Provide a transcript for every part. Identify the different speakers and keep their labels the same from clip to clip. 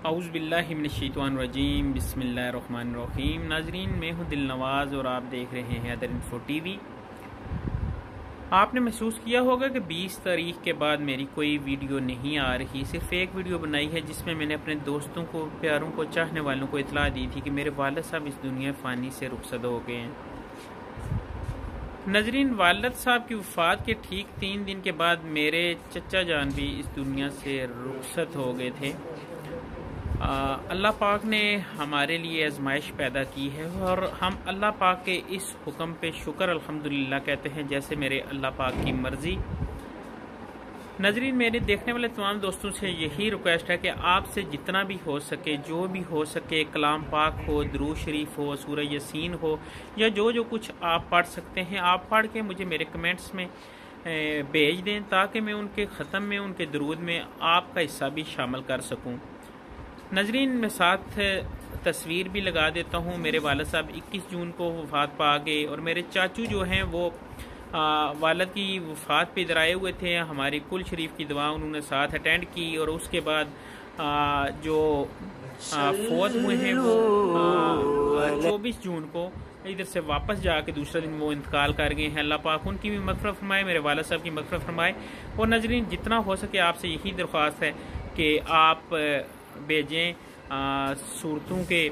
Speaker 1: اعوذ باللہ من الشیطان الرجیم، بسم اللہ الرحمن الرحیم۔ ناظرین، میں ہوں دل نواز اور آپ دیکھ رہے ہیں ادر انفو ٹی وی۔ آپ نے محسوس کیا ہوگا کہ 20 تاریخ کے بعد میری کوئی ویڈیو نہیں آ رہی، صرف ایک ویڈیو بنائی ہے جس میں میں نے اپنے دوستوں کو، پیاروں کو، چاہنے والوں کو اطلاع دی تھی کہ میرے والد صاحب اس دنیا فانی سے رخصت ہو گئے ہیں۔ ناظرین، والد صاحب کی وفات کے ٹھیک 3 دن کے بعد میرے چچا جان بھی اس دنیا سے رخصت ہو گئے تھے۔ اللہ پاک نے ہمارے لیے آزمائش پیدا کی ہے اور ہم اللہ پاک کے اس حکم پہ شکر الحمدللہ کہتے ہیں جیسے میرے اللہ پاک کی مرضی۔ ناظرین، میرے دیکھنے والے تمام دوستوں سے یہی ریکویسٹ ہے کہ آپ سے جتنا بھی ہو سکے، جو بھی ہو سکے، کلام پاک ہو، درود شریف ہو، سورہ یاسین ہو، یا جو کچھ آپ پڑھ سکتے ہیں آپ پڑھ کے مجھے میرے کمنٹس میں بھیج دیں تاکہ میں ان کے ختم میں، ان کے درود میں آپ کا حصہ بھی شامل کر سکوں۔ ناظرین، میں ساتھ تصویر بھی لگا دیتا ہوں۔ میرے والد صاحب 21 جون کو وفات پا گئے اور میرے چاچو جو ہیں وہ والد کی وفات پہ ادھر آئے ہوئے تھے۔ ہماری کل شریف کی دعا انہوں نے ساتھ اٹینڈ کی اور اس کے بعد جو فوت ہوئے ہیں وہ 24 جون کو ادھر سے واپس جا کے دوسرا دن وہ انتقال کر گئے ہیں۔ اللہ پاک ان کی بھی مغفرت فرمائے، میرے والد صاحب کی مغفرت فرمائے۔ اور ناظرین، جتنا ہو سکے آپ سے یہی درخواست ہے کہ آپ بھیجیں صورتوں کے،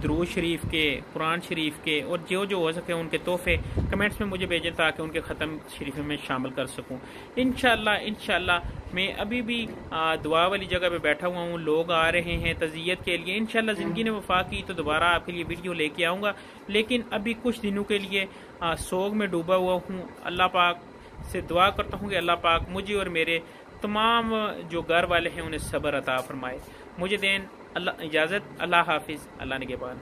Speaker 1: درود شریف کے، قرآن شریف کے، اور جو ہو سکے ان کے تحفے کمنٹس میں مجھے بھیجیں تاکہ ان کے ختم شریف میں شامل کر سکوں۔ انشاءاللہ میں ابھی بھی دعا والی جگہ پہ بیٹھا ہوا ہوں، لوگ آ رہے ہیں تعزیت کے لیے۔ انشاءاللہ زندگی نے وفا کی تو دوبارہ آپ کے لیے ویڈیو لے کے آؤں گا، لیکن ابھی کچھ دنوں کے لیے سوگ میں ڈوبا ہوا ہوں۔ اللہ پاک سے دعا کرتا ہوں کہ اللہ پاک مجھے اور میرے تمام جو گھر والے ہیں انہیں صبر عطا فرمائے۔ مجھے دین اللہ اجازت، اللہ حافظ، اللہ نگہبان۔